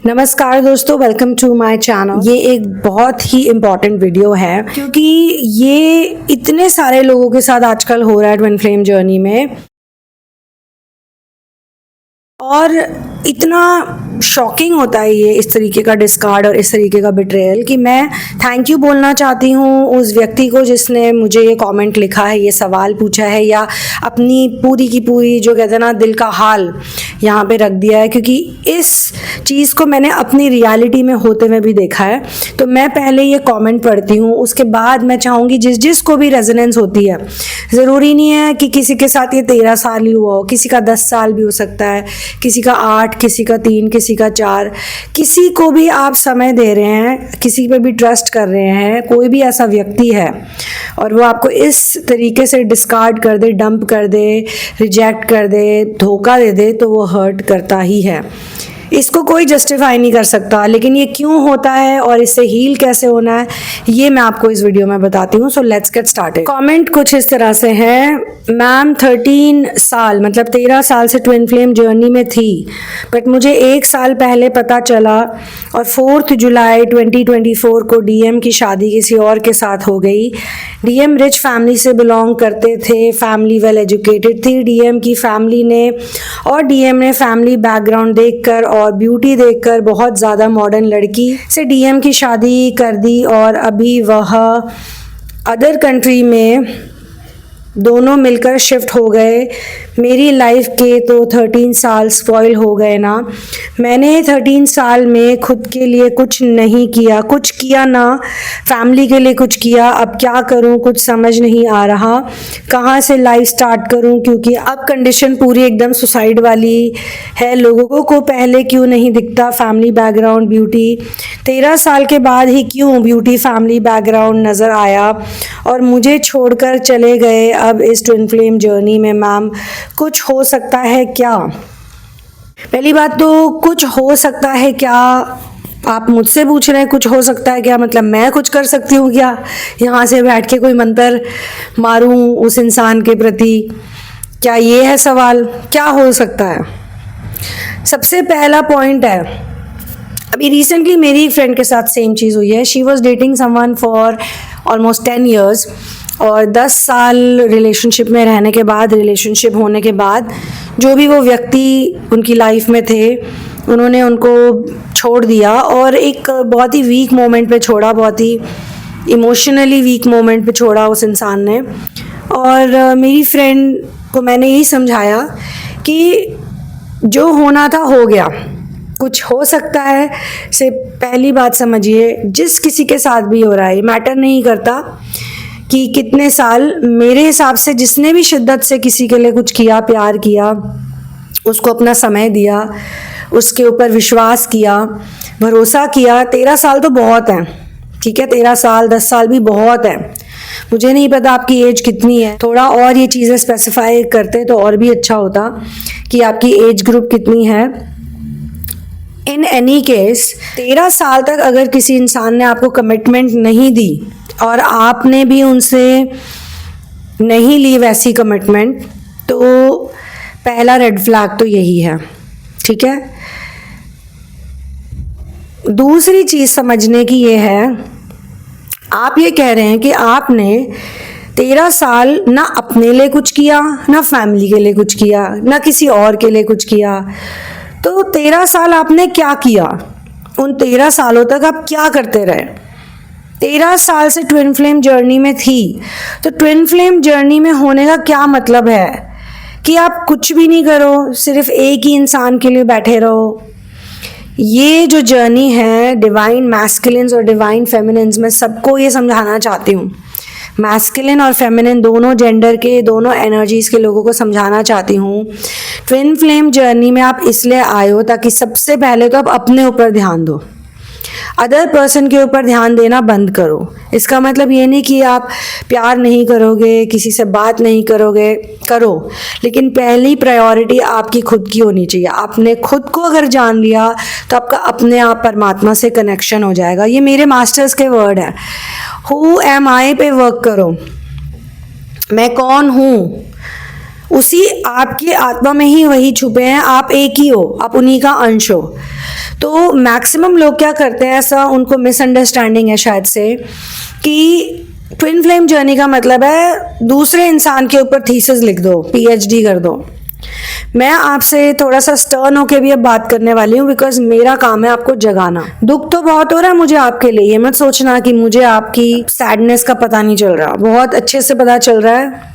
नमस्कार दोस्तों, welcome to my channel. ये एक बहुत ही इम्पॉर्टेंट वीडियो है क्योंकि ये इतने सारे लोगों के साथ आजकल हो रहा है ट्विन फ्लेम जर्नी में, और इतना शॉकिंग होता है ये इस तरीके का डिस्कार्ड और इस तरीके का बिट्रेयल कि मैं थैंक यू बोलना चाहती हूँ उस व्यक्ति को जिसने मुझे ये कमेंट लिखा है, ये सवाल पूछा है या अपनी पूरी की पूरी जो कहते हैं ना दिल का हाल यहाँ पे रख दिया है, क्योंकि इस चीज़ को मैंने अपनी रियलिटी में होते हुए भी देखा है। तो मैं पहले ये कमेंट पढ़ती हूँ, उसके बाद मैं चाहूँगी जिस को भी रेजोनेंस होती है, ज़रूरी नहीं है कि किसी के साथ ये 13 साल ही हुआ हो, किसी का 10 साल भी हो सकता है, किसी का 8, किसी का 3, किसी का 4। किसी को भी आप समय दे रहे हैं, किसी पे भी ट्रस्ट कर रहे हैं, कोई भी ऐसा व्यक्ति है और वो आपको इस तरीके से डिस्कार्ड कर दे, डंप कर दे, रिजेक्ट कर दे, धोखा दे दे, तो वो हर्ट करता ही है। इसको कोई जस्टिफाई नहीं कर सकता, लेकिन ये क्यों होता है और इससे हील कैसे होना है ये मैं आपको इस वीडियो में बताती हूँ। So let's get started. Comment कुछ इस तरह से है, मैम 13 साल मतलब 13 साल से ट्विन फ्लेम जर्नी में थी, बट मुझे 1 साल पहले पता चला और 4 जुलाई 2024 को डीएम की शादी किसी और के साथ हो गई। डीएम रिच फैमिली से बिलोंग करते थे, फैमिली वेल एजुकेटेड थी डीएम की फैमिली ने, और डीएम ने फैमिली बैकग्राउंड देखकर और ब्यूटी देखकर बहुत ज़्यादा मॉडर्न लड़की से डीएम की शादी कर दी, और अभी वह अदर कंट्री में दोनों मिलकर शिफ्ट हो गए। मेरी लाइफ के तो 13 साल स्पॉइल हो गए ना। मैंने 13 साल में खुद के लिए कुछ नहीं किया, कुछ किया ना फैमिली के लिए कुछ किया। अब क्या करूं कुछ समझ नहीं आ रहा, कहां से लाइफ स्टार्ट करूं, क्योंकि अब कंडीशन पूरी एकदम सुसाइड वाली है। लोगों को पहले क्यों नहीं दिखता फैमिली बैकग्राउंड ब्यूटी, 13 साल के बाद ही क्यों ब्यूटी फैमिली बैकग्राउंड नज़र आया और मुझे छोड़कर चले गए। अब इस ट्विन फ्लेम जर्नी में मैम कुछ हो सकता है क्या? पहली बात तो कुछ हो सकता है क्या आप मुझसे पूछ रहे हैं, कुछ हो सकता है क्या मतलब मैं कुछ कर सकती हूँ क्या? यहाँ से बैठ के कोई मंत्र मारूं उस इंसान के प्रति, क्या ये है सवाल? क्या हो सकता है? सबसे पहला पॉइंट है, अभी रिसेंटली मेरी एक फ्रेंड के साथ सेम चीज़ हुई है। She was dating someone for almost 10 years, और 10 साल रिलेशनशिप में रहने के बाद, रिलेशनशिप होने के बाद जो भी वो व्यक्ति उनकी लाइफ में थे उन्होंने उनको छोड़ दिया, और एक बहुत ही वीक मोमेंट पे छोड़ा, बहुत ही इमोशनली वीक मोमेंट पे छोड़ा उस इंसान ने। और मेरी फ्रेंड को मैंने यही समझाया कि जो होना था हो गया, कुछ हो सकता है। से पहली बात समझिए, जिस किसी के साथ भी हो रहा है, मैटर नहीं करता कि कितने साल। मेरे हिसाब से जिसने भी शिद्दत से किसी के लिए कुछ किया, प्यार किया, उसको अपना समय दिया, उसके ऊपर विश्वास किया, भरोसा किया, 13 साल तो बहुत है, ठीक है? 13 साल 10 साल भी बहुत है। मुझे नहीं पता आपकी एज कितनी है, थोड़ा और ये चीज़ें स्पेसिफाई करते तो और भी अच्छा होता कि आपकी एज ग्रुप कितनी है। इन एनी केस 13 साल तक अगर किसी इंसान ने आपको कमिटमेंट नहीं दी और आपने भी उनसे नहीं ली वैसी कमिटमेंट, तो पहला रेड फ्लैग तो यही है, ठीक है? दूसरी चीज़ समझने की ये है, आप ये कह रहे हैं कि आपने 13 साल ना अपने लिए कुछ किया, ना फैमिली के लिए कुछ किया, ना किसी और के लिए कुछ किया। तो 13 साल आपने क्या किया? उन 13 सालों तक आप क्या करते रहे? 13 साल से ट्विन फ्लेम जर्नी में थी, तो ट्विन फ्लेम जर्नी में होने का क्या मतलब है कि आप कुछ भी नहीं करो, सिर्फ एक ही इंसान के लिए बैठे रहो? ये जो जर्नी है डिवाइन मैस्कुलिन्स और डिवाइन फेमिनिन्स, में सबको ये समझाना चाहती हूँ, मैस्कुलिन और फेमिनिन दोनों जेंडर के, दोनों एनर्जीज़ के लोगों को समझाना चाहती हूँ। ट्विन फ्लेम जर्नी में आप इसलिए आए हो ताकि सबसे पहले तो आप अपने ऊपर ध्यान दो, अदर पर्सन के ऊपर ध्यान देना बंद करो। इसका मतलब ये नहीं कि आप प्यार नहीं करोगे, किसी से बात नहीं करोगे, करो, लेकिन पहली प्रायोरिटी आपकी खुद की होनी चाहिए। आपने खुद को अगर जान लिया तो आपका अपने आप परमात्मा से कनेक्शन हो जाएगा। ये मेरे मास्टर्स के वर्ड हैं, हु एम आई पे वर्क करो, मैं कौन हूँ, उसी आपकी आत्मा में ही वही छुपे हैं, आप एक ही हो, आप उन्हीं का अंश हो। तो मैक्सिमम लोग क्या करते हैं, ऐसा उनको मिसअंडरस्टैंडिंग है शायद से, कि ट्विन फ्लेम जर्नी का मतलब है दूसरे इंसान के ऊपर थीसिस लिख दो, पीएचडी कर दो। मैं आपसे थोड़ा सा स्टर्न होके भी अब बात करने वाली हूँ, बिकॉज मेरा काम है आपको जगाना। दुख तो बहुत हो रहा है मुझे आपके लिए, ये मत सोचना कि मुझे आपकी सैडनेस का पता नहीं चल रहा, बहुत अच्छे से पता चल रहा है।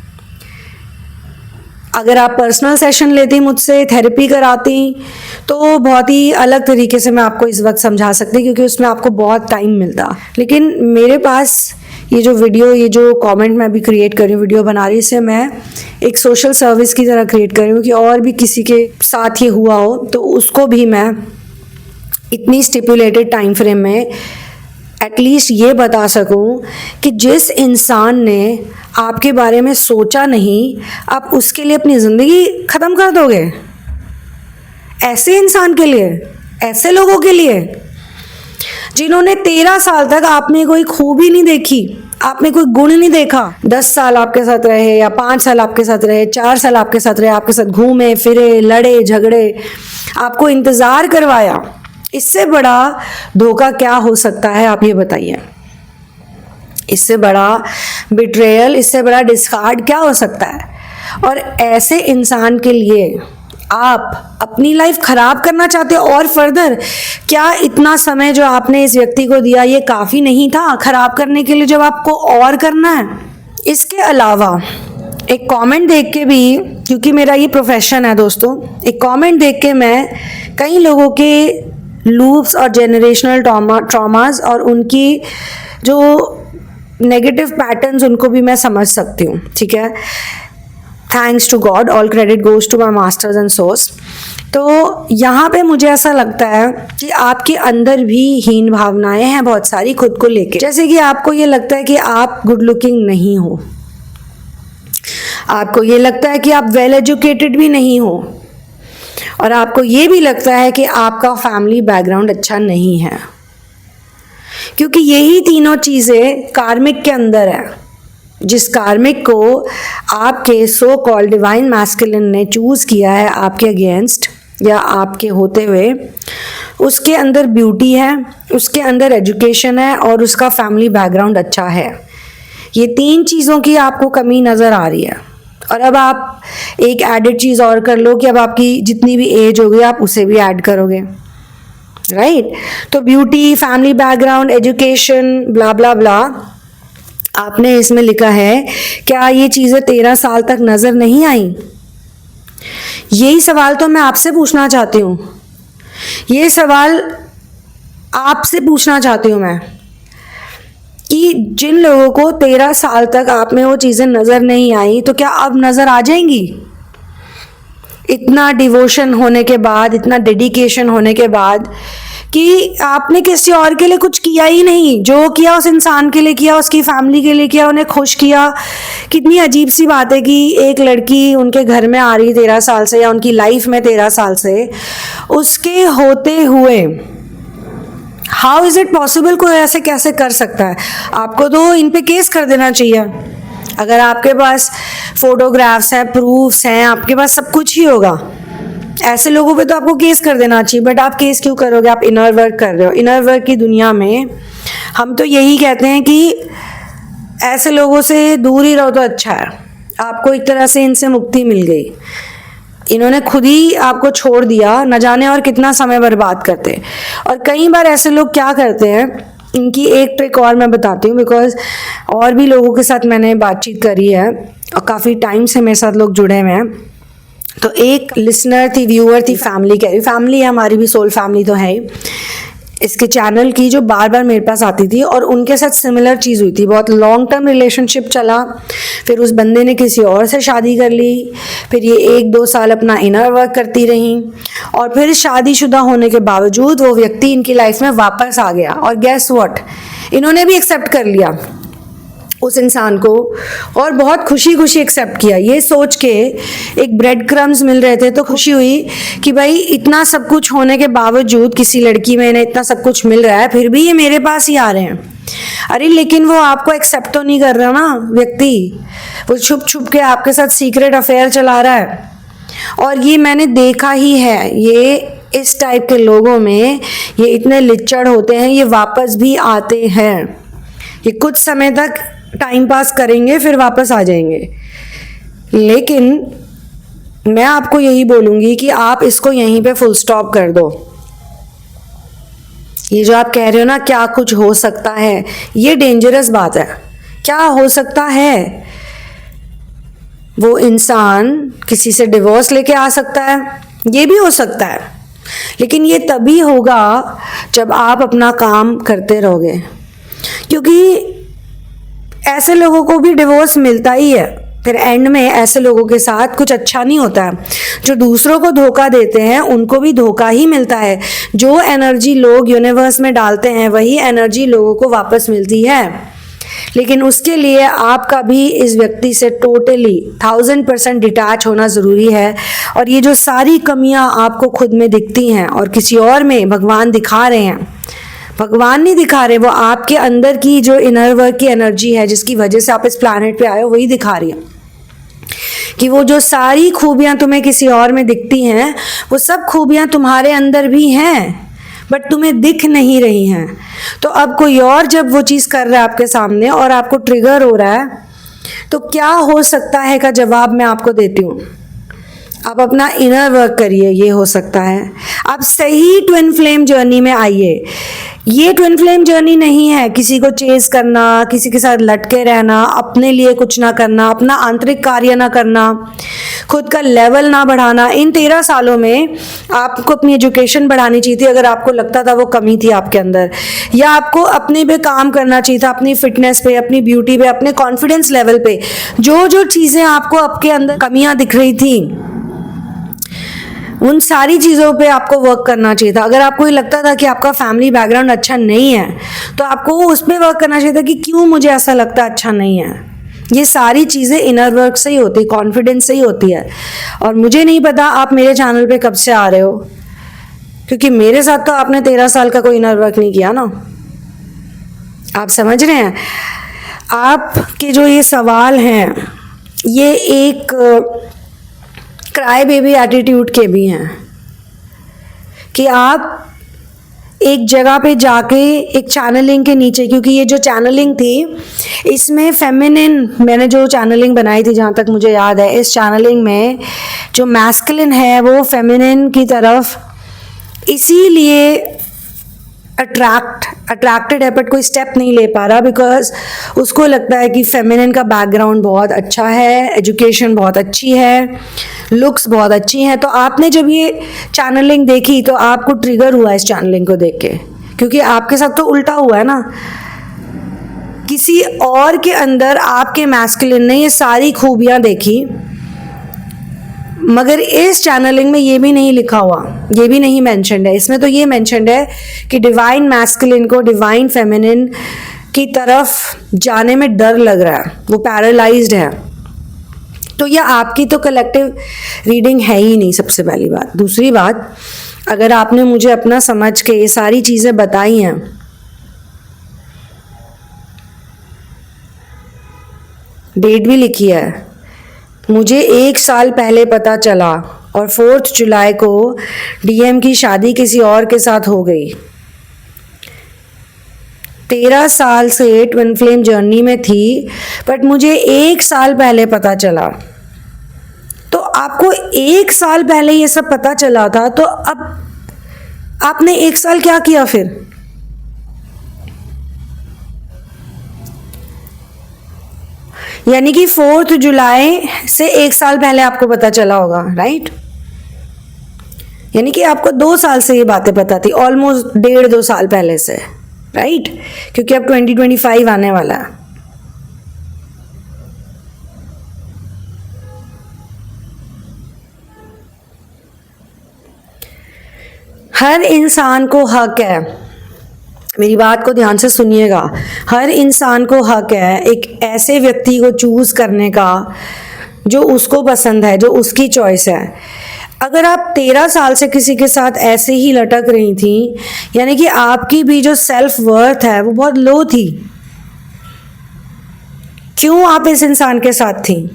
अगर आप पर्सनल सेशन लेती मुझसे, थेरेपी कराती, तो बहुत ही अलग तरीके से मैं आपको इस वक्त समझा सकती, क्योंकि उसमें आपको बहुत टाइम मिलता। लेकिन मेरे पास ये जो वीडियो, ये जो कमेंट मैं अभी क्रिएट कर रही हूँ, वीडियो बना रही हूँ, इसे मैं एक सोशल सर्विस की तरह क्रिएट कर रही हूँ कि और भी किसी के साथ ये हुआ हो तो उसको भी मैं इतनी स्टिपुलेटेड टाइम फ्रेम में एटलीस्ट ये बता सकूं कि जिस इंसान ने आपके बारे में सोचा नहीं, आप उसके लिए अपनी ज़िंदगी ख़त्म कर दोगे। ऐसे इंसान के लिए, ऐसे लोगों के लिए जिन्होंने 13 साल तक आप में कोई खूबी नहीं देखी, आप में कोई गुण नहीं देखा। 10 साल आपके साथ रहे या 5 साल आपके साथ रहे, 4 साल आपके साथ रहे, आपके साथ घूमे फिरे, लड़े झगड़े, आपको इंतज़ार करवाया। इससे बड़ा धोखा क्या हो सकता है, आप ये बताइए। इससे बड़ा बिट्रेयल, इससे बड़ा डिस्कार्ड क्या हो सकता है। और ऐसे इंसान के लिए आप अपनी लाइफ खराब करना चाहते हो और फर्दर, क्या इतना समय जो आपने इस व्यक्ति को दिया ये काफ़ी नहीं था खराब करने के लिए, जब आपको और करना है। इसके अलावा एक कमेंट देख के भी, क्योंकि मेरा ये प्रोफेशन है दोस्तों, एक कमेंट देख के मैं कई लोगों के लूप्स और जेनरेशनल ट्रॉमास और उनकी जो नेगेटिव पैटर्न्स, उनको भी मैं समझ सकती हूँ। ठीक है, thanks to God, all credit goes to my masters and source. तो यहाँ पे मुझे ऐसा लगता है कि आपके अंदर भी हीन भावनाएं हैं बहुत सारी खुद को लेके। जैसे कि आपको ये लगता है कि आप गुड लुकिंग नहीं हो, आपको ये लगता है कि आप वेल एजुकेटेड भी नहीं हो, और आपको ये भी लगता है कि आपका फैमिली बैकग्राउंड अच्छा नहीं है, क्योंकि यही तीनों चीज़ें कार्मिक के अंदर है। जिस कार्मिक को आपके सो कॉल्ड डिवाइन मैस्कुलिन ने चूज़ किया है आपके अगेंस्ट या आपके होते हुए, उसके अंदर ब्यूटी है, उसके अंदर एजुकेशन है और उसका फैमिली बैकग्राउंड अच्छा है। ये तीन चीज़ों की आपको कमी नज़र आ रही है। और अब आप एक एडेड चीज़ और कर लो कि अब आपकी जितनी भी एज होगी आप उसे भी ऐड करोगे, राइट। तो ब्यूटी, फैमिली बैकग्राउंड, एजुकेशन, ब्ला ब्ला ब्ला, आपने इसमें लिखा है। क्या ये चीज़ें 13 साल तक नज़र नहीं आई? यही सवाल तो मैं आपसे पूछना चाहती हूँ, ये सवाल आपसे पूछना चाहती हूँ मैं, कि जिन लोगों को 13 साल तक आप में वो चीज़ें नज़र नहीं आई, तो क्या अब नज़र आ जाएंगी? इतना डिवोशन होने के बाद, इतना डेडिकेशन होने के बाद, कि आपने किसी और के लिए कुछ किया ही नहीं, जो किया उस इंसान के लिए किया, उसकी फैमिली के लिए किया, उन्हें खुश किया। कितनी अजीब सी बात है कि एक लड़की उनके घर में आ रही 13 साल से, या उनकी लाइफ में 13 साल से, उसके होते हुए हाउ इज़ इट पॉसिबल, कोई ऐसे कैसे कर सकता है? आपको तो इन पे केस कर देना चाहिए। अगर आपके पास फोटोग्राफ्स हैं, प्रूफ्स हैं, आपके पास सब कुछ ही होगा, ऐसे लोगों पे तो आपको केस कर देना चाहिए। बट आप केस क्यों करोगे? आप इनर वर्क कर रहे हो। इनर वर्क की दुनिया में हम तो यही कहते हैं कि ऐसे लोगों से दूर ही रहो तो अच्छा है। आपको एक तरह से इनसे मुक्ति मिल गई, इन्होंने खुद ही आपको छोड़ दिया, न जाने और कितना समय बर्बाद करते। और कई बार ऐसे लोग क्या करते हैं, इनकी एक ट्रिक और मैं बताती हूँ, बिकॉज और भी लोगों के साथ मैंने बातचीत करी है और काफ़ी टाइम से मेरे साथ लोग जुड़े हुए हैं। तो एक लिसनर थी, व्यूअर थी, फैमिली कह रही, फैमिली है हमारी भी, सोल फैमिली तो है ही इसके चैनल की, जो बार बार मेरे पास आती थी, और उनके साथ सिमिलर चीज़ हुई थी। बहुत लॉन्ग टर्म रिलेशनशिप चला, फिर उस बंदे ने किसी और से शादी कर ली, फिर ये 1-2 साल अपना इनर वर्क करती रही, और फिर शादीशुदा होने के बावजूद वो व्यक्ति इनकी लाइफ में वापस आ गया। और गैस व्हाट, इन्होंने भी एक्सेप्ट कर लिया उस इंसान को, और बहुत खुशी खुशी एक्सेप्ट किया, ये सोच के एक ब्रेड क्रम्स मिल रहे थे तो खुशी हुई कि भाई इतना सब कुछ होने के बावजूद, किसी लड़की में इन्हें इतना सब कुछ मिल रहा है, फिर भी ये मेरे पास ही आ रहे हैं। अरे लेकिन वो आपको एक्सेप्ट तो नहीं कर रहा ना व्यक्ति, वो छुप छुप के आपके साथ सीक्रेट अफेयर चला रहा है। और ये मैंने देखा ही है, ये इस टाइप के लोगों में ये इतने लिच्चड़ होते हैं, ये वापस भी आते हैं। ये कुछ समय तक टाइम पास करेंगे फिर वापस आ जाएंगे। लेकिन मैं आपको यही बोलूंगी कि आप इसको यहीं पे फुल स्टॉप कर दो। ये जो आप कह रहे हो ना क्या कुछ हो सकता है, ये डेंजरस बात है। क्या हो सकता है? वो इंसान किसी से डिवोर्स लेके आ सकता है, ये भी हो सकता है, लेकिन ये तभी होगा जब आप अपना काम करते रहोगे, क्योंकि ऐसे लोगों को भी डिवोर्स मिलता ही है। फिर एंड में ऐसे लोगों के साथ कुछ अच्छा नहीं होता है। जो दूसरों को धोखा देते हैं उनको भी धोखा ही मिलता है। जो एनर्जी लोग यूनिवर्स में डालते हैं वही एनर्जी लोगों को वापस मिलती है। लेकिन उसके लिए आपका भी इस व्यक्ति से टोटली 1000% डिटैच होना ज़रूरी है। और ये जो सारी कमियां आपको खुद में दिखती हैं और किसी और में भगवान दिखा रहे हैं, भगवान नहीं दिखा रहे, वो आपके अंदर की जो इनर वर्क की एनर्जी है जिसकी वजह से आप इस प्लैनेट पे आए हो वही दिखा रही है कि वो जो सारी खूबियां तुम्हें किसी और में दिखती हैं वो सब खूबियां तुम्हारे अंदर भी हैं बट तुम्हें दिख नहीं रही हैं। तो अब कोई और जब वो चीज़ कर रहा है आपके सामने और आपको ट्रिगर हो रहा है तो क्या हो सकता है का जवाब मैं आपको देती हूँ। आप अपना इनर वर्क करिए, ये हो सकता है। आप सही ट्विन फ्लेम जर्नी में आइए। ये ट्विन फ्लेम जर्नी नहीं है किसी को चेज करना, किसी के साथ लटके रहना, अपने लिए कुछ ना करना, अपना आंतरिक कार्य ना करना, खुद का लेवल ना बढ़ाना। इन 13 सालों में आपको अपनी एजुकेशन बढ़ानी चाहिए थी अगर आपको लगता था वो कमी थी आपके अंदर, या आपको अपने पे काम करना चाहिए था, अपनी फिटनेस पे, अपनी ब्यूटी पे, अपने कॉन्फिडेंस लेवल पे। जो जो चीज़ें आपको आपके अंदर कमियां दिख रही थी उन सारी चीज़ों पे आपको वर्क करना चाहिए था। अगर आपको ये लगता था कि आपका फैमिली बैकग्राउंड अच्छा नहीं है तो आपको उस पर वर्क करना चाहिए था कि क्यों मुझे ऐसा लगता है अच्छा नहीं है। ये सारी चीज़ें इनर वर्क से ही होती है, कॉन्फिडेंस से ही होती है। और मुझे नहीं पता आप मेरे चैनल पे कब से आ रहे हो, क्योंकि मेरे साथ तो आपने 13 साल का कोई इनर वर्क नहीं किया ना। आप समझ रहे हैं? आपके जो ये सवाल हैं ये एक क्राई बेबी एटीट्यूड के भी हैं कि आप एक जगह पे जाके एक चैनलिंग के नीचे, क्योंकि ये जो चैनलिंग थी इसमें फेमिनिन, मैंने जो चैनलिंग बनाई थी जहाँ तक मुझे याद है, इस चैनलिंग में जो मैस्कुलिन है वो फेमिनिन की तरफ इसीलिए अट्रैक्टेड है बट कोई स्टेप नहीं ले पा रहा, बिकॉज उसको लगता है कि फेमिनिन का बैकग्राउंड बहुत अच्छा है, एजुकेशन बहुत अच्छी है, लुक्स बहुत अच्छी हैं। तो आपने जब ये चैनलिंग देखी तो आपको ट्रिगर हुआ इस चैनलिंग को देख के, क्योंकि आपके साथ तो उल्टा हुआ है ना। किसी और के अंदर आपके मैस्कुलिन ने ये सारी खूबियाँ देखी, मगर इस चैनलिंग में ये भी नहीं लिखा हुआ, ये भी नहीं मेंशन्ड है। इसमें तो ये मेंशन्ड है कि डिवाइन मैस्कुलिन को डिवाइन फेमिनिन की तरफ जाने में डर लग रहा है, वो पैरालाइज्ड है। तो यह आपकी तो कलेक्टिव रीडिंग है ही नहीं, सबसे पहली बात। दूसरी बात, अगर आपने मुझे अपना समझ के ये सारी चीज़ें बताई हैं, डेट भी लिखी है, मुझे 1 साल पहले पता चला और 4 जुलाई को डीएम की शादी किसी और के साथ हो गई। 13 साल से ट्विन फ्लेम जर्नी में थी बट मुझे 1 साल पहले पता चला। तो आपको 1 साल पहले ये सब पता चला था, तो अब आपने 1 साल क्या किया फिर? यानी कि 4 जुलाई से 1 साल पहले आपको पता चला होगा, राइट? यानी कि आपको 2 साल से ये बातें पता थी, ऑलमोस्ट 1.5-2 साल पहले से, राइट? क्योंकि अब 2025 आने वाला है। हर इंसान को हक है, मेरी बात को ध्यान से सुनिएगा, हर इंसान को हक है एक ऐसे व्यक्ति को चूज करने का जो उसको पसंद है, जो उसकी चॉइस है। अगर आप 13 साल से किसी के साथ ऐसे ही लटक रही थी, यानी कि आपकी भी जो सेल्फ वर्थ है वो बहुत लो थी। क्यों आप इस इंसान के साथ थी?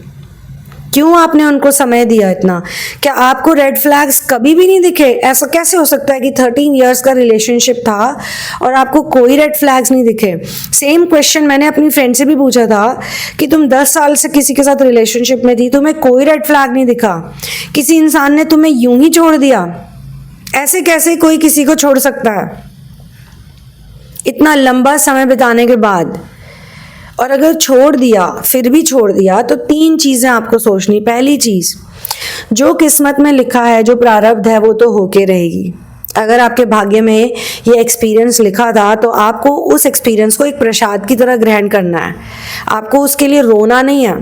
क्यों आपने उनको समय दिया इतना? क्या आपको रेड फ्लैग्स कभी भी नहीं दिखे? ऐसा कैसे हो सकता है कि 13 इयर्स का रिलेशनशिप था और आपको कोई रेड फ्लैग्स नहीं दिखे? सेम क्वेश्चन मैंने अपनी फ्रेंड से भी पूछा था कि तुम 10 साल से किसी के साथ रिलेशनशिप में थी, तुम्हें कोई रेड फ्लैग नहीं दिखा, किसी इंसान ने तुम्हें यूं ही छोड़ दिया। ऐसे कैसे कोई किसी को छोड़ सकता है इतना लंबा समय बिताने के बाद? और अगर छोड़ दिया, फिर भी छोड़ दिया, तो 3 चीजें आपको सोचनी। पहली चीज, जो किस्मत में लिखा है, जो प्रारब्ध है, वो तो होके रहेगी। अगर आपके भाग्य में ये एक्सपीरियंस लिखा था तो आपको उस एक्सपीरियंस को एक प्रसाद की तरह ग्रहण करना है। आपको उसके लिए रोना नहीं है।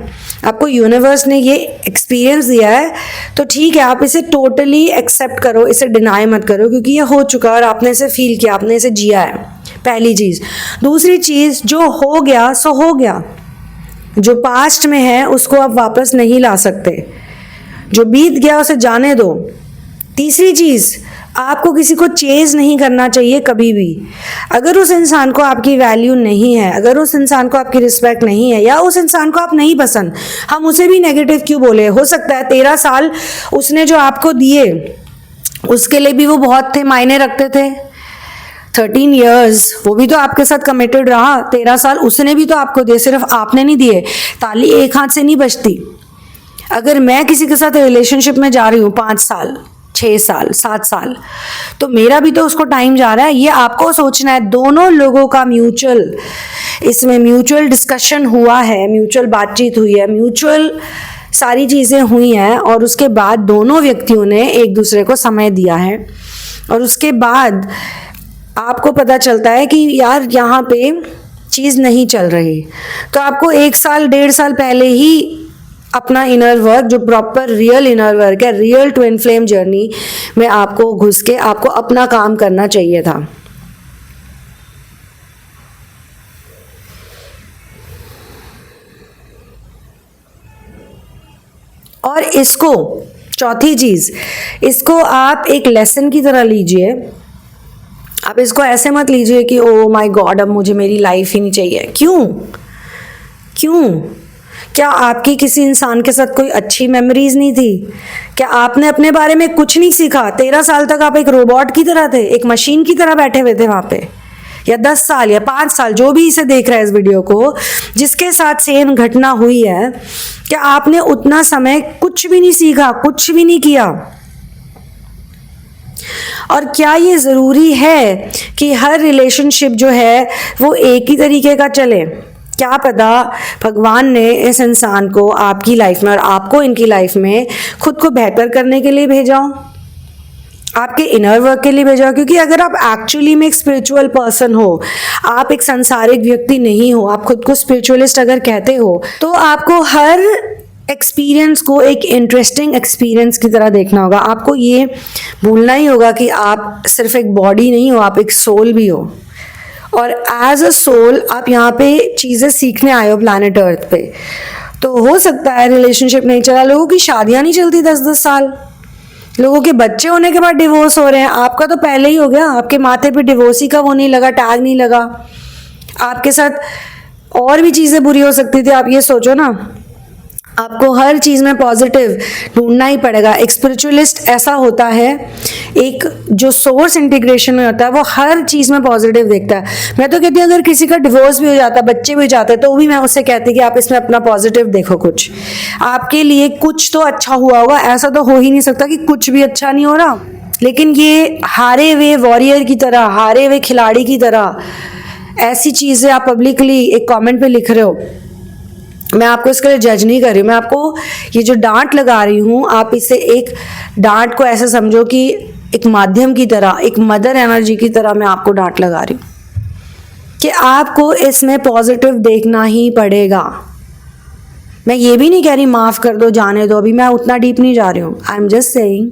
आपको यूनिवर्स ने ये एक्सपीरियंस दिया है तो ठीक है, आप इसे टोटली एक्सेप्ट करो, इसे डिनाई मत करो, क्योंकि ये हो चुका है और आपने इसे फील किया, आपने इसे जिया है। पहली चीज। दूसरी चीज, जो हो गया सो हो गया। जो पास्ट में है उसको आप वापस नहीं ला सकते। जो बीत गया उसे जाने दो। तीसरी चीज, आपको किसी को चेज नहीं करना चाहिए कभी भी। अगर उस इंसान को आपकी वैल्यू नहीं है, अगर उस इंसान को आपकी रिस्पेक्ट नहीं है, या उस इंसान को आप नहीं पसंद, हम उसे भी नेगेटिव क्यों बोले? हो सकता है 13 साल उसने जो आपको दिए उसके लिए भी वो बहुत थे, मायने रखते थे। 13 इयर्स वो भी तो आपके साथ कमिटेड रहा। 13 साल उसने भी तो आपको दिए, सिर्फ आपने नहीं दिए। ताली एक हाथ से नहीं बजती। अगर मैं किसी के साथ रिलेशनशिप में जा रही हूँ 5 साल, 6 साल, 7 साल, तो मेरा भी तो उसको टाइम जा रहा है। ये आपको सोचना है। दोनों लोगों का इसमें म्यूचुअल डिस्कशन हुआ है, म्यूचुअल बातचीत हुई है, म्यूचुअल सारी चीज़ें हुई हैं, और उसके बाद दोनों व्यक्तियों ने एक दूसरे को समय दिया है। और उसके बाद आपको पता चलता है कि यार यहाँ पे चीज़ नहीं चल रही, तो आपको 1 साल 1.5 साल पहले ही अपना इनर वर्क, जो प्रॉपर रियल इनर वर्क है, रियल ट्विन फ्लेम जर्नी में आपको घुस के आपको अपना काम करना चाहिए था। और इसको, चौथी चीज, इसको आप एक लेसन की तरह लीजिए। आप इसको ऐसे मत लीजिए कि ओ माय गॉड अब मुझे मेरी लाइफ ही नहीं चाहिए। क्यों? क्या आपकी किसी इंसान के साथ कोई अच्छी मेमोरीज नहीं थी? क्या आपने अपने बारे में कुछ नहीं सीखा? 13 साल तक आप एक रोबोट की तरह थे, एक मशीन की तरह बैठे हुए थे वहां पे। या 10 साल या 5 साल, जो भी इसे देख रहा है इस वीडियो को, जिसके साथ सेम घटना हुई है, क्या आपने उतना समय कुछ भी नहीं सीखा, कुछ भी नहीं किया? और क्या ये ज़रूरी है कि हर रिलेशनशिप जो है वो एक ही तरीके का चले? क्या पता भगवान ने इस इंसान को आपकी लाइफ में और आपको इनकी लाइफ में खुद को बेहतर करने के लिए भेजा हो, आपके इनर वर्क के लिए भेजा हो। क्योंकि अगर आप एक्चुअली में एक स्पिरिचुअल पर्सन हो, आप एक सांसारिक व्यक्ति नहीं हो, आप खुद को स्पिरिचुअलिस्ट अगर कहते हो, तो आपको हर एक्सपीरियंस को एक इंटरेस्टिंग एक्सपीरियंस की तरह देखना होगा। आपको ये भूलना ही होगा कि आप सिर्फ एक बॉडी नहीं हो, आप एक सोल भी हो। और एज अ सोल आप यहाँ पे चीज़ें सीखने आए हो प्लैनेट अर्थ पे। तो हो सकता है रिलेशनशिप नहीं चला, लोगों की शादियाँ नहीं चलती 10-10 साल, लोगों के बच्चे होने के बाद डिवोर्स हो रहे हैं। आपका तो पहले ही हो गया, आपके माथे पे डिवोर्सी का वो नहीं लगा, टैग नहीं लगा। आपके साथ और भी चीज़ें बुरी हो सकती थी। आप ये सोचो ना, आपको हर चीज़ में पॉजिटिव ढूंढना ही पड़ेगा। एक स्पिरिचुअलिस्ट ऐसा होता है, एक जो सोर्स इंटीग्रेशन में होता है, वो हर चीज़ में पॉजिटिव देखता है। मैं तो कहती हूँ अगर किसी का डिवोर्स भी हो जाता, बच्चे भी हो जाते, तो भी मैं उससे कहती कि आप इसमें अपना पॉजिटिव देखो, कुछ आपके लिए कुछ तो अच्छा हुआ होगा। ऐसा तो हो ही नहीं सकता कि कुछ भी अच्छा नहीं हो रहा। लेकिन ये हारे हुए वॉरियर की तरह, हारे हुए खिलाड़ी की तरह ऐसी चीज़ें आप पब्लिकली एक कॉमेंट पे लिख रहे हो, मैं आपको इसके लिए जज नहीं कर रही हूँ। मैं आपको ये जो डांट लगा रही हूँ, आप इसे एक डांट को ऐसे समझो कि एक माध्यम की तरह, एक मदर एनर्जी की तरह मैं आपको डांट लगा रही हूँ कि आपको इसमें पॉजिटिव देखना ही पड़ेगा। मैं ये भी नहीं कह रही माफ़ कर दो, जाने दो, अभी मैं उतना डीप नहीं जा रही हूँ। I am just saying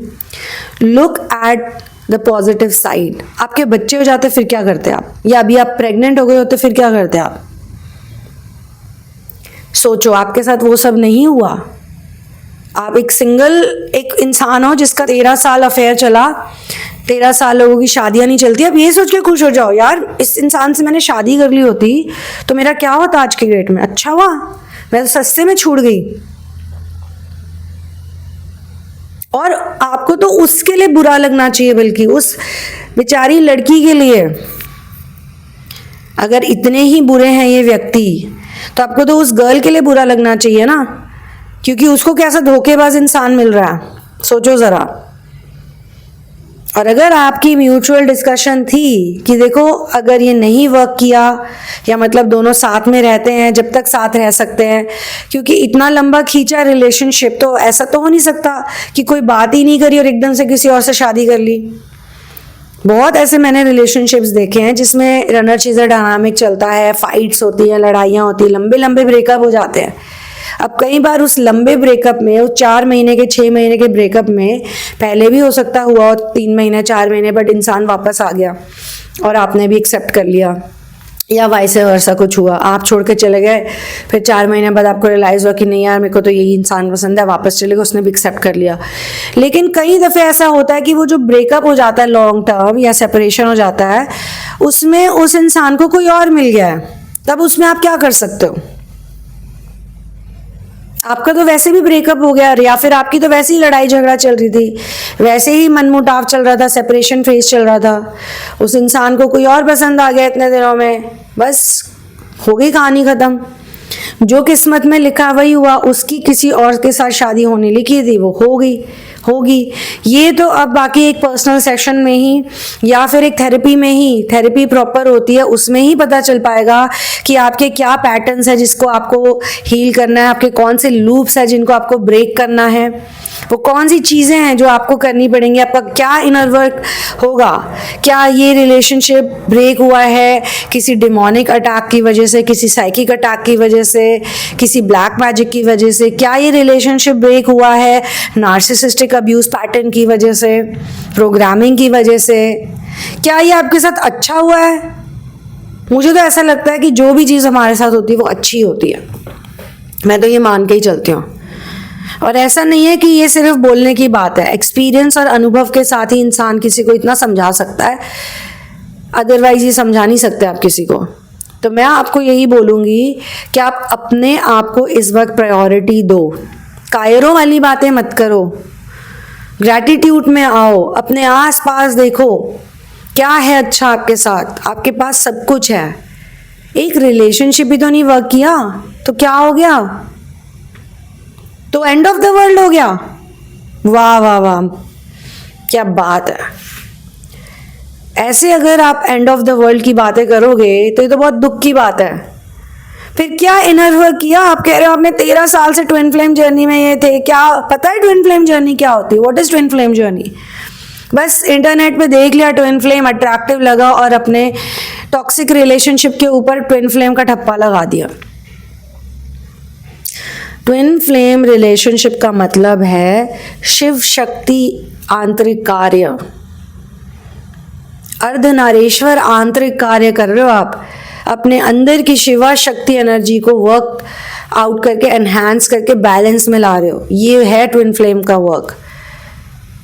look at the positive side. आपके बच्चे हो जाते फिर क्या करते आप? या अभी आप प्रेग्नेंट हो गए होते फिर क्या करते आप? सोचो, आपके साथ वो सब नहीं हुआ। आप एक इंसान हो जिसका 13 साल अफेयर चला, 13 साल लोगों की शादियां नहीं चलती, अब ये सोच के खुश हो जाओ यार इस इंसान से मैंने शादी कर ली होती तो मेरा क्या होता आज के डेट में, अच्छा हुआ मैं तो सस्ते में छूट गई। और आपको तो उसके लिए बुरा लगना चाहिए, बल्कि उस बेचारी लड़की के लिए। अगर इतने ही बुरे हैं ये व्यक्ति तो आपको तो उस गर्ल के लिए बुरा लगना चाहिए ना, क्योंकि उसको कैसा धोखेबाज इंसान मिल रहा है, सोचो जरा। और अगर आपकी म्यूचुअल डिस्कशन थी कि देखो अगर ये नहीं वर्क किया, या मतलब दोनों साथ में रहते हैं जब तक साथ रह सकते हैं, क्योंकि इतना लंबा खींचा रिलेशनशिप तो ऐसा तो हो नहीं सकता कि कोई बात ही नहीं करी और एकदम से किसी और से शादी कर ली। बहुत ऐसे मैंने रिलेशनशिप्स देखे हैं जिसमें रनर चेजर डायनामिक चलता है, फाइट्स होती हैं, लड़ाइयाँ होती हैं, लंबे लंबे ब्रेकअप हो जाते हैं। अब कई बार उस लंबे ब्रेकअप में, उस 4 महीने के 6 महीने के ब्रेकअप में, पहले भी हो सकता हुआ हो 3 महीने 4 महीने, बट इंसान वापस आ गया और आपने भी एक्सेप्ट कर लिया, या वाइस वर्सा कुछ हुआ, आप छोड़ के चले गए, फिर 4 महीने बाद आपको रियलाइज हुआ कि नहीं यार मेरे को तो यही इंसान पसंद है, वापस चले गए, उसने भी एक्सेप्ट कर लिया। लेकिन कई दफ़े ऐसा होता है कि वो जो ब्रेकअप हो जाता है लॉन्ग टर्म या सेपरेशन हो जाता है, उसमें उस इंसान को कोई और मिल गया है, तब उसमें आप क्या कर सकते हो? आपका तो वैसे भी ब्रेकअप हो गया, या फिर आपकी तो वैसे ही लड़ाई झगड़ा चल रही थी, वैसे ही मनमुटाव चल रहा था, सेपरेशन फेज चल रहा था, उस इंसान को कोई और पसंद आ गया इतने दिनों में, बस हो गई कहानी खत्म। जो किस्मत में लिखा वही हुआ, उसकी किसी और के साथ शादी होने लिखी थी, वो हो गई होगी। ये तो अब बाकी एक पर्सनल सेशन में ही या फिर एक थेरेपी में ही, थेरेपी प्रॉपर होती है उसमें ही पता चल पाएगा कि आपके क्या पैटर्न्स है जिसको आपको हील करना है, आपके कौन से लूप्स है जिनको आपको ब्रेक करना है, वो कौन सी चीज़ें हैं जो आपको करनी पड़ेंगी, आपका क्या इनर वर्क होगा। क्या ये रिलेशनशिप ब्रेक हुआ है किसी डिमोनिक अटैक की वजह से, किसी साइकिक अटैक की वजह से, किसी ब्लैक मैजिक की वजह से? क्या ये रिलेशनशिप ब्रेक हुआ है नार्सिसिस्टिक अब्यूज पैटर्न की वजह से, प्रोग्रामिंग की वजह से? क्या ये आपके साथ अच्छा हुआ है? मुझे तो ऐसा लगता है कि जो भी चीज़ हमारे साथ होती है वो अच्छी होती है, मैं तो ये मान के ही चलती हूँ। और ऐसा नहीं है कि ये सिर्फ बोलने की बात है, एक्सपीरियंस और अनुभव के साथ ही इंसान किसी को इतना समझा सकता है, अदरवाइज ये समझा नहीं सकते आप किसी को। तो मैं आपको यही बोलूँगी कि आप अपने आप को इस वक्त प्रायोरिटी दो, कायरों वाली बातें मत करो, ग्रैटिट्यूड में आओ, अपने आस पास देखो क्या है अच्छा आपके साथ, आपके पास सब कुछ है। एक रिलेशनशिप भी तो नहीं वर्क किया तो क्या हो गया, तो एंड ऑफ द वर्ल्ड हो गया? वाह वाह वाह, क्या बात है। ऐसे अगर आप एंड ऑफ द वर्ल्ड की बातें करोगे तो ये तो बहुत दुख की बात है। फिर क्या इनर वर्क किया? आप कह रहे हो आपने 13 साल से ट्विन फ्लेम जर्नी में ये थे, क्या पता है ट्विन फ्लेम जर्नी क्या होती है? What is twin flame journey? बस इंटरनेट पे देख लिया ट्विन फ्लेम, अट्रैक्टिव लगा और अपने टॉक्सिक रिलेशनशिप के ऊपर ट्विन फ्लेम का ठप्पा लगा दिया। ट्विन फ्लेम रिलेशनशिप का मतलब है शिव शक्ति आंतरिक कार्य, अर्धनारीश्वर आंतरिक कार्य कर रहे हो आप, अपने अंदर की शिवा शक्ति एनर्जी को वर्क आउट करके एनहांस करके बैलेंस में ला रहे हो। ये है ट्विन फ्लेम का वर्क।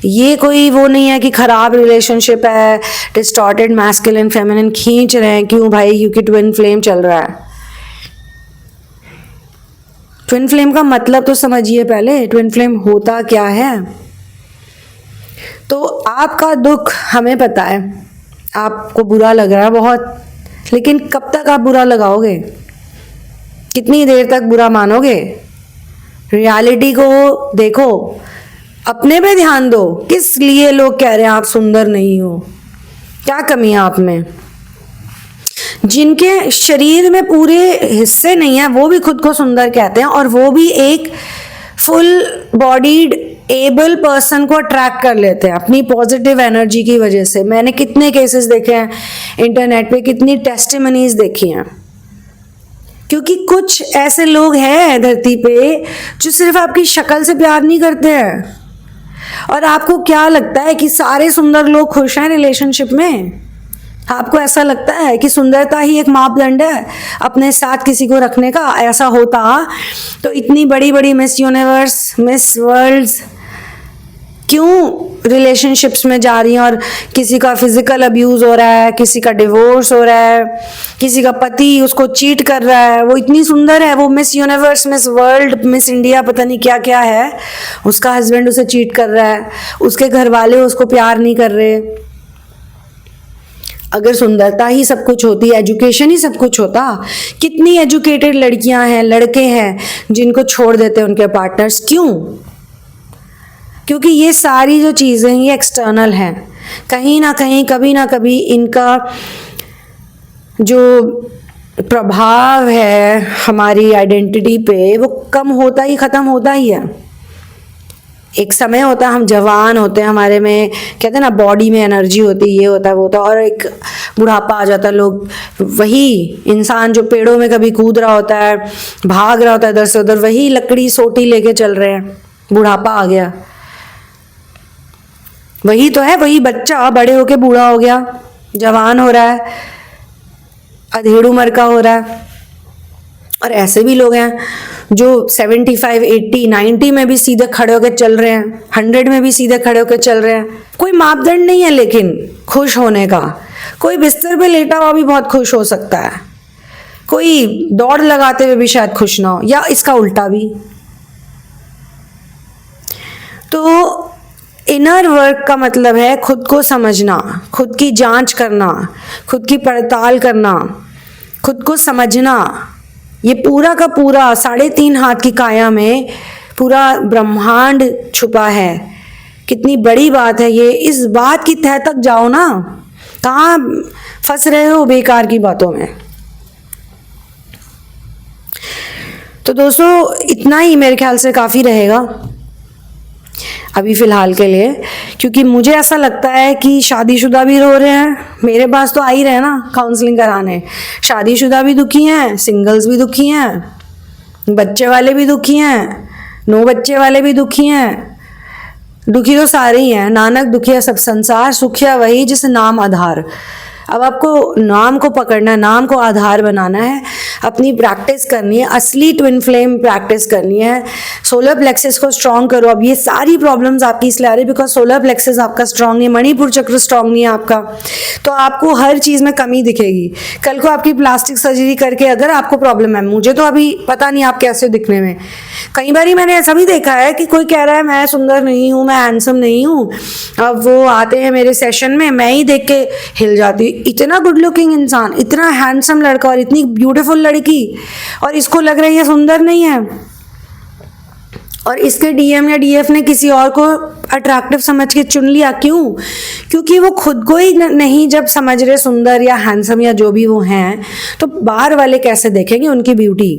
ये कोई वो नहीं है कि खराब रिलेशनशिप है, डिस्टॉर्टेड मैस्कुलिन फेमिनिन खींच रहे हैं, क्यों भाई? क्योंकि ट्विन फ्लेम चल रहा है। ट्विन फ्लेम का मतलब तो समझिए पहले, ट्विन फ्लेम होता क्या है। तो आपका दुख हमें पता है, आपको बुरा लग रहा है बहुत, लेकिन कब तक आप बुरा लगाओगे? कितनी देर तक बुरा मानोगे? रियलिटी को देखो, अपने पे ध्यान दो। किस लिए लोग कह रहे हैं आप सुंदर नहीं हो? क्या कमी है आप में? जिनके शरीर में पूरे हिस्से नहीं है वो भी खुद को सुंदर कहते हैं, और वो भी एक फुल बॉडीड एबल पर्सन को अट्रैक्ट कर लेते हैं अपनी पॉजिटिव एनर्जी की वजह से। मैंने कितने केसेस देखे हैं इंटरनेट पे, कितनी टेस्टिमनीज देखी हैं, क्योंकि कुछ ऐसे लोग हैं धरती पे जो सिर्फ आपकी शक्ल से प्यार नहीं करते हैं। और आपको क्या लगता है कि सारे सुंदर लोग खुश हैं रिलेशनशिप में? आपको ऐसा लगता है कि सुंदरता ही एक मापदंड है अपने साथ किसी को रखने का? ऐसा होता तो इतनी बड़ी बड़ी मिस यूनिवर्स, मिस वर्ल्ड्स क्यों रिलेशनशिप्स में जा रही हैं और किसी का फिजिकल अब्यूज हो रहा है, किसी का डिवोर्स हो रहा है, किसी का पति उसको चीट कर रहा है, वो इतनी सुंदर है, वो miss universe, miss world, miss India, पता नहीं क्या क्या है, उसका हस्बैंड उसे चीट कर रहा है, उसके घर वाले उसको प्यार नहीं कर रहे। अगर सुंदरता ही सब कुछ होती, एजुकेशन ही सब कुछ होता, कितनी एजुकेटेड लड़कियां हैं, लड़के हैं जिनको छोड़ देते हैं उनके पार्टनर्स, क्यों? क्योंकि ये सारी जो चीज़ें ये एक्सटर्नल हैं, कहीं ना कहीं कभी ना कभी इनका जो प्रभाव है हमारी आइडेंटिटी पे वो कम होता ही ख़त्म होता ही है। एक समय होता है हम जवान होते हैं, हमारे में कहते हैं ना बॉडी में एनर्जी होती है, ये होता है वो होता है, और एक बुढ़ापा आ जाता है। लोग वही इंसान जो पेड़ों में कभी कूद रहा होता है, भाग रहा होता है इधर से उधर, वही लकड़ी सोटी लेके चल रहे हैं, बुढ़ापा आ गया। वही तो है, वही बच्चा बड़े होके बूढ़ा हो गया, जवान हो रहा है, अधेड़ उम्र का हो रहा है। और ऐसे भी लोग हैं जो 75, 80, 90 में भी सीधे खड़े होकर चल रहे हैं, 100 में भी सीधे खड़े होकर चल रहे हैं। कोई मापदंड नहीं है लेकिन खुश होने का। कोई बिस्तर पे लेटा हुआ भी बहुत खुश हो सकता है, कोई दौड़ लगाते हुए भी शायद खुश ना हो, या इसका उल्टा भी। तो इनर वर्क का मतलब है खुद को समझना, खुद की जांच करना, खुद की पड़ताल करना, खुद को समझना। ये पूरा का पूरा 3.5 हाथ की काया में पूरा ब्रह्मांड छुपा है। कितनी बड़ी बात है ये, इस बात की तह तक जाओ ना। कहाँ फंस रहे हो बेकार की बातों में? तो दोस्तों इतना ही मेरे ख्याल से काफ़ी रहेगा अभी फ़िलहाल के लिए, क्योंकि मुझे ऐसा लगता है कि शादीशुदा भी रो रहे हैं, मेरे पास तो आ ही रहे ना काउंसलिंग कराने। शादीशुदा भी दुखी हैं, सिंगल्स भी दुखी हैं, बच्चे वाले भी दुखी हैं, 9 बच्चे वाले भी दुखी हैं। दुखी तो सारे ही हैं। नानक दुखिया सब संसार, सुखिया वही जिस नाम आधार। अब आपको नाम को पकड़ना है, नाम को आधार बनाना है, अपनी प्रैक्टिस करनी है, असली ट्विन फ्लेम प्रैक्टिस करनी है। सोलर प्लेक्सस को स्ट्रॉन्ग करो। अब ये सारी प्रॉब्लम्स आपकी इसलिए आ रही है बिकॉज सोलर प्लेक्सस आपका स्ट्रॉन्ग नहीं है, मणिपुर चक्र स्ट्रॉन्ग नहीं है आपका, तो आपको हर चीज़ में कमी दिखेगी। कल को आपकी प्लास्टिक सर्जरी करके अगर आपको प्रॉब्लम है, मुझे तो अभी पता नहीं आप कैसे दिखने में, कई बार मैंने ऐसा भी देखा है कि कोई कह रहा है मैं सुंदर नहीं हूँ, मैं हैंडसम नहीं हूँ, अब वो आते हैं मेरे सेशन में, मैं ही देख के हिल जाती हूँ। इतना गुड लुकिंग इंसान, इतना हैंडसम लड़का और इतनी ब्यूटीफुल लड़की, और इसको लग रहा है ये सुंदर नहीं है, और इसके डीएम या डीएफ ने किसी और को अट्रैक्टिव समझ के चुन लिया। क्यों? क्योंकि वो खुद को ही नहीं जब समझ रहे सुंदर या हैंडसम या जो भी वो हैं, तो बाहर वाले कैसे देखेंगे उनकी ब्यूटी।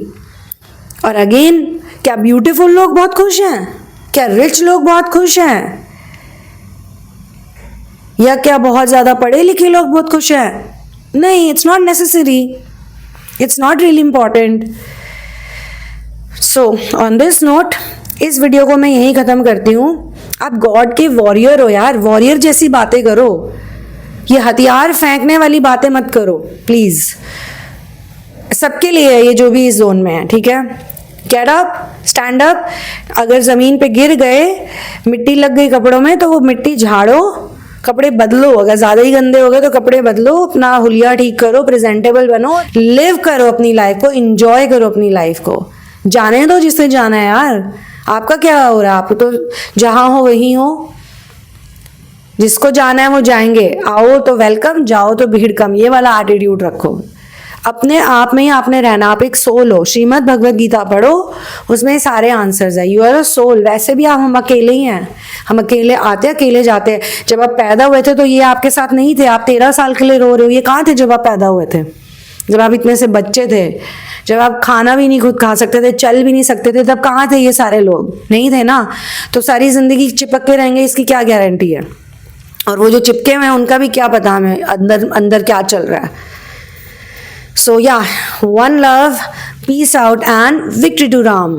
और अगेन, क्या ब्यूटीफुल लोग बहुत खुश हैं? क्या रिच लोग बहुत खुश हैं? या क्या बहुत ज़्यादा पढ़े लिखे लोग बहुत खुश हैं? नहीं, it's not necessary, it's not really important. So on this note इस वीडियो को मैं यहीं ख़त्म करती हूँ। आप गॉड के वॉरियर हो यार, वॉरियर जैसी बातें करो, ये हथियार फेंकने वाली बातें मत करो प्लीज़। सबके लिए है ये जो भी इस जोन में है, ठीक है? Get up, stand up. अगर ज़मीन पे गिर गए, मिट्टी लग गई कपड़ों में, तो वो मिट्टी झाड़ो, कपड़े बदलो। अगर ज़्यादा ही गंदे हो गए तो कपड़े बदलो, अपना हुलिया ठीक करो, प्रेजेंटेबल बनो, लिव करो अपनी लाइफ को, इंजॉय करो अपनी लाइफ को। जाने दो जिससे जाना है यार, आपका क्या हो रहा है? आप तो जहाँ हो वहीं हो, जिसको जाना है वो जाएंगे। आओ तो वेलकम, जाओ तो भीड़ कम, ये वाला एटीट्यूड रखो। अपने आप में ही आपने रहना, आप एक सोल हो। श्रीमद् भगवद गीता पढ़ो, उसमें सारे आंसर्स है। You are a soul. वैसे भी हम अकेले ही हैं, हम अकेले आते हैं, अकेले जाते हैं। जब आप पैदा हुए थे तो ये आपके साथ नहीं थे, आप 13 साल के लिए रो रहे हो, ये कहाँ थे जब आप पैदा हुए थे? जब आप इतने से बच्चे थे, जब आप खाना भी नहीं खुद खा सकते थे, चल भी नहीं सकते थे, तब कहाँ थे ये सारे लोग? नहीं थे ना। तो सारी जिंदगी चिपक के रहेंगे, इसकी क्या गारंटी है? और वो जो चिपके हुए हैं उनका भी क्या पता हमें अंदर अंदर क्या चल रहा है। So yeah, one love, peace out and victory to Ram.